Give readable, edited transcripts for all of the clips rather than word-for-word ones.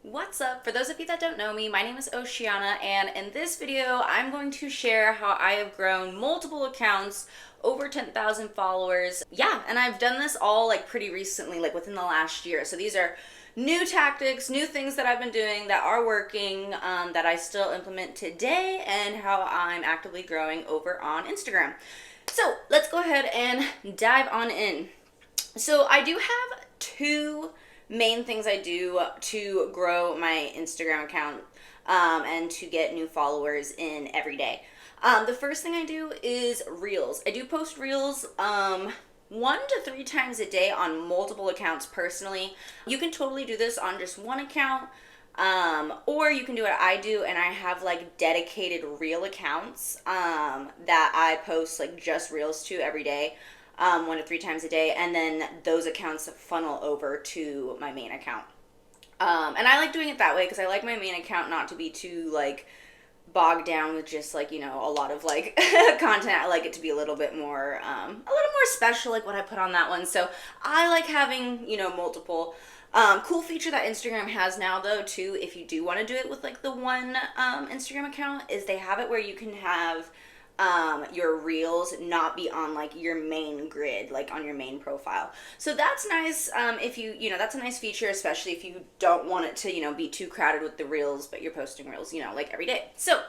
What's up? For those of you that don't know me, my name is Oceana, and in this video, I'm going to share how I have grown multiple accounts, over 10,000 followers. Yeah, and I've done this all like pretty recently, like within the last year. So these are new tactics, new things that I've been doing that are working, that I still implement today, and how I'm actively growing over on Instagram. So let's go ahead and dive on in. So I do have two main things I do to grow my Instagram account, and to get new followers in every day. The first thing I do is reels. I do post reels 1 to 3 times a day on multiple accounts personally. You can totally do this on just one account. Or you can do what I do, and I have like dedicated reel accounts that I post like just reels to every day, 1 to 3 times a day, and then those accounts funnel over to my main account. And I like doing it that way because I like my main account not to be too like bogged down with just like a lot of like content. I like it to be a little bit more special, like what I put on that one. So I like having multiple. Cool feature that Instagram has now though too, if you do want to do it with like the one Instagram account, is they have it where you can have your reels not be on like your main grid, like on your main profile. So that's nice. If that's a nice feature, especially if you don't want it to be too crowded with the reels, but you're posting reels like every day. So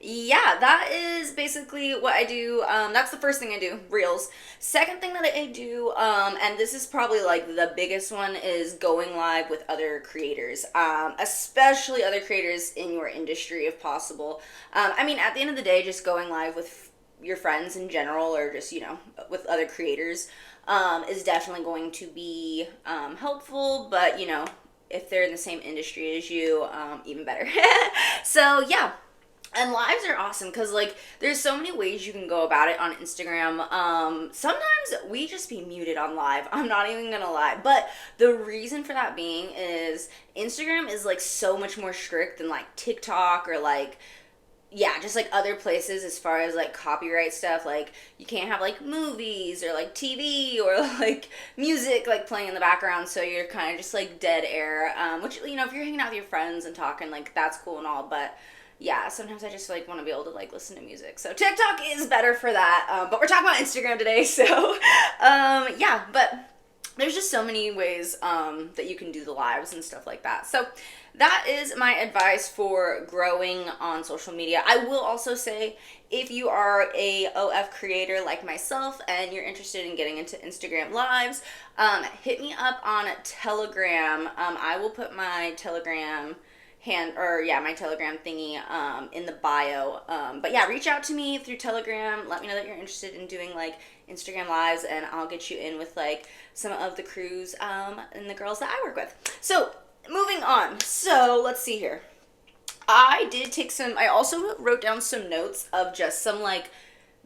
yeah, that is basically what I do. That's the first thing I do, reels. Second thing that I do, and this is probably like the biggest one, is going live with other creators, especially other creators in your industry if possible. I mean, at the end of the day, just going live with your friends in general, or just, with other creators, is definitely going to be helpful, but, if they're in the same industry as you, even better. So, yeah. And lives are awesome because, like, there's so many ways you can go about it on Instagram. Sometimes we just be muted on live. I'm not even gonna lie. But the reason for that being is Instagram is, like, so much more strict than, like, TikTok or, like, yeah, just, like, other places as far as, like, copyright stuff. Like, you can't have, like, movies or, like, TV or, like, music, like, playing in the background. So you're kind of just, like, dead air. Which, if you're hanging out with your friends and talking, like, that's cool and all. But yeah, sometimes I just like want to be able to like listen to music. So TikTok is better for that. But we're talking about Instagram today, so yeah. But there's just so many ways that you can do the lives and stuff like that. So that is my advice for growing on social media. I will also say, if you are a OF creator like myself and you're interested in getting into Instagram lives, hit me up on Telegram. I will put my Telegram my Telegram thingy in the bio. But yeah, reach out to me through Telegram. Let me know that you're interested in doing like Instagram lives, and I'll get you in with like some of the crews and the girls that I work with. So moving on. So let's see here. I also wrote down some notes of just some like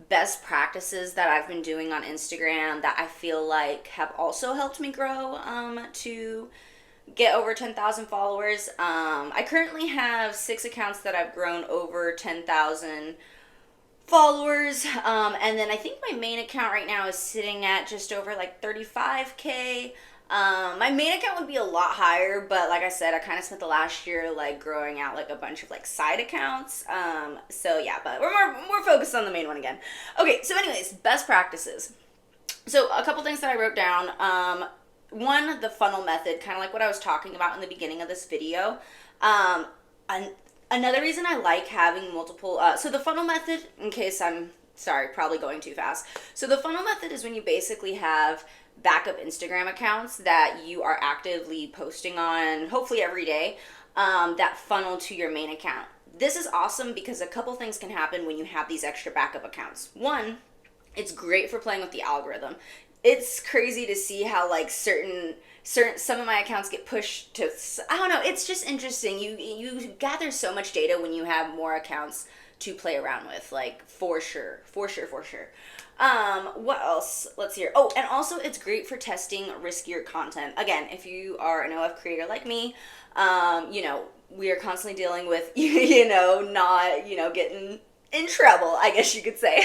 best practices that I've been doing on Instagram that I feel like have also helped me grow to get over 10,000 followers. I currently have 6 accounts that I've grown over 10,000 followers. And then I think my main account right now is sitting at just over like 35K. My main account would be a lot higher, but like I said, I kind of spent the last year like growing out like a bunch of like side accounts. So yeah, but we're more focused on the main one again. Okay, so anyways, best practices. So a couple things that I wrote down. One, the funnel method, kind of like what I was talking about in the beginning of this video. Another reason I like having multiple, so the funnel method, in case I'm, sorry, probably going too fast. So the funnel method is when you basically have backup Instagram accounts that you are actively posting on, hopefully every day, that funnel to your main account. This is awesome because a couple things can happen when you have these extra backup accounts. One, it's great for playing with the algorithm. It's crazy to see how like certain some of my accounts get pushed to, I don't know, it's just interesting. You gather so much data when you have more accounts to play around with, like for sure. What else? Let's hear. Oh, and also it's great for testing riskier content. Again, if you are an OF creator like me, we are constantly dealing with not getting in trouble, I guess you could say.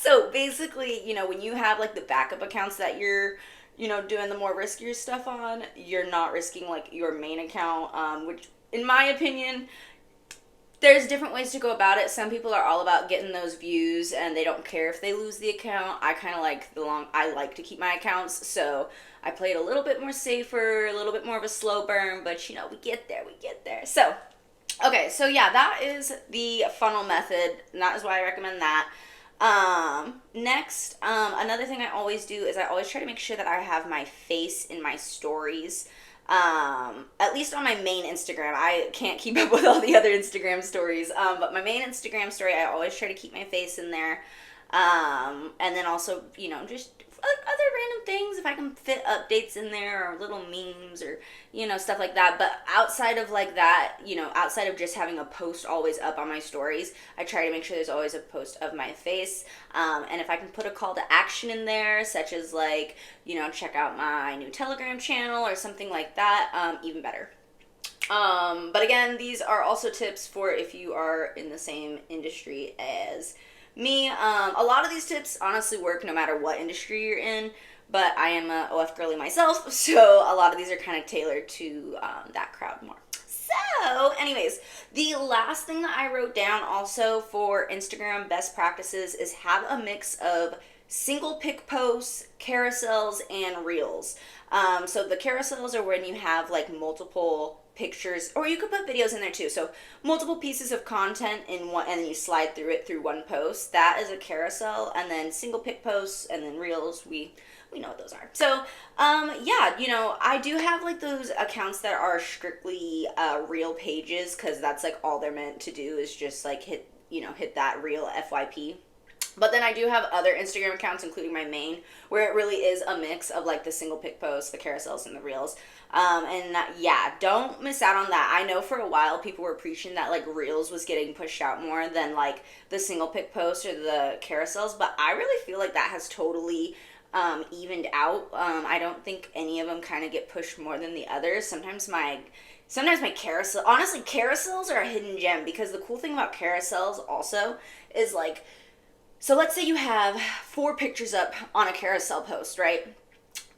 So basically, when you have like the backup accounts that you're doing the more riskier stuff on, you're not risking like your main account, which in my opinion, there's different ways to go about it. Some people are all about getting those views and they don't care if they lose the account. I kind of like I like to keep my accounts, so I played a little bit more safer, a little bit more of a slow burn, but we get there. So, okay, so yeah, that is the funnel method, and that is why I recommend that. Next, another thing I always do is I always try to make sure that I have my face in my stories. At least on my main Instagram. I can't keep up with all the other Instagram stories, but my main Instagram story, I always try to keep my face in there. And then also, just other random things, if I can fit updates in there or little memes or, stuff like that. But outside of like that, outside of just having a post always up on my stories, I try to make sure there's always a post of my face. And if I can put a call to action in there, such as like, check out my new Telegram channel or something like that, even better. But again, these are also tips for if you are in the same industry as me. A lot of these tips honestly work no matter what industry you're in, but I am a OF girly myself, so a lot of these are kind of tailored to that crowd more. So, anyways, the last thing that I wrote down also for Instagram best practices is have a mix of single pic posts, carousels, and reels. So the carousels are when you have like multiple pictures, or you could put videos in there too. So multiple pieces of content in one, and then you slide through it through one post. That is a carousel. And then single pic posts, and then reels. We know what those are. So yeah, I do have like those accounts that are strictly reel pages, because that's like all they're meant to do is just like hit that reel FYP. But then I do have other Instagram accounts, including my main, where it really is a mix of like the single pic posts, the carousels, and the reels. Yeah, don't miss out on that. I know for a while people were preaching that like reels was getting pushed out more than like the single pic posts or the carousels, but I really feel like that has totally evened out. I don't think any of them kind of get pushed more than the others. Sometimes my carousel, honestly, carousels are a hidden gem, because the cool thing about carousels also is like, so let's say you have 4 pictures up on a carousel post, right?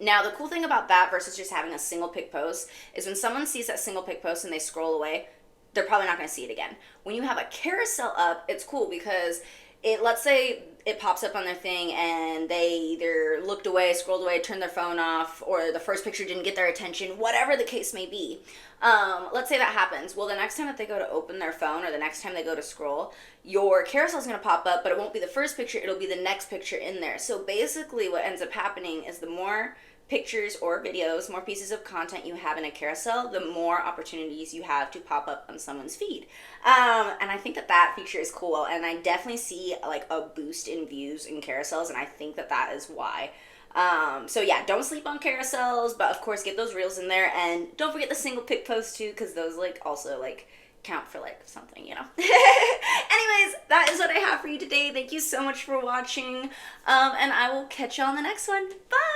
Now, the cool thing about that versus just having a single pic post is when someone sees that single pic post and they scroll away, they're probably not going to see it again. When you have a carousel up, it's cool because let's say it pops up on their thing and they either looked away, scrolled away, turned their phone off, or the first picture didn't get their attention, whatever the case may be. Let's say that happens. Well, the next time that they go to open their phone, or the next time they go to scroll, your carousel is going to pop up, but it won't be the first picture, it'll be the next picture in there. So basically what ends up happening is the more pictures or videos, more pieces of content you have in a carousel, the more opportunities you have to pop up on someone's feed. And I think that feature is cool, and I definitely see like a boost in views in carousels, and I think that is why. So yeah, don't sleep on carousels, but of course get those reels in there, and don't forget the single pic posts too, because those like also like count for like something, Anyways, that is what I have for you today. Thank you so much for watching, and I will catch you on the next one. Bye!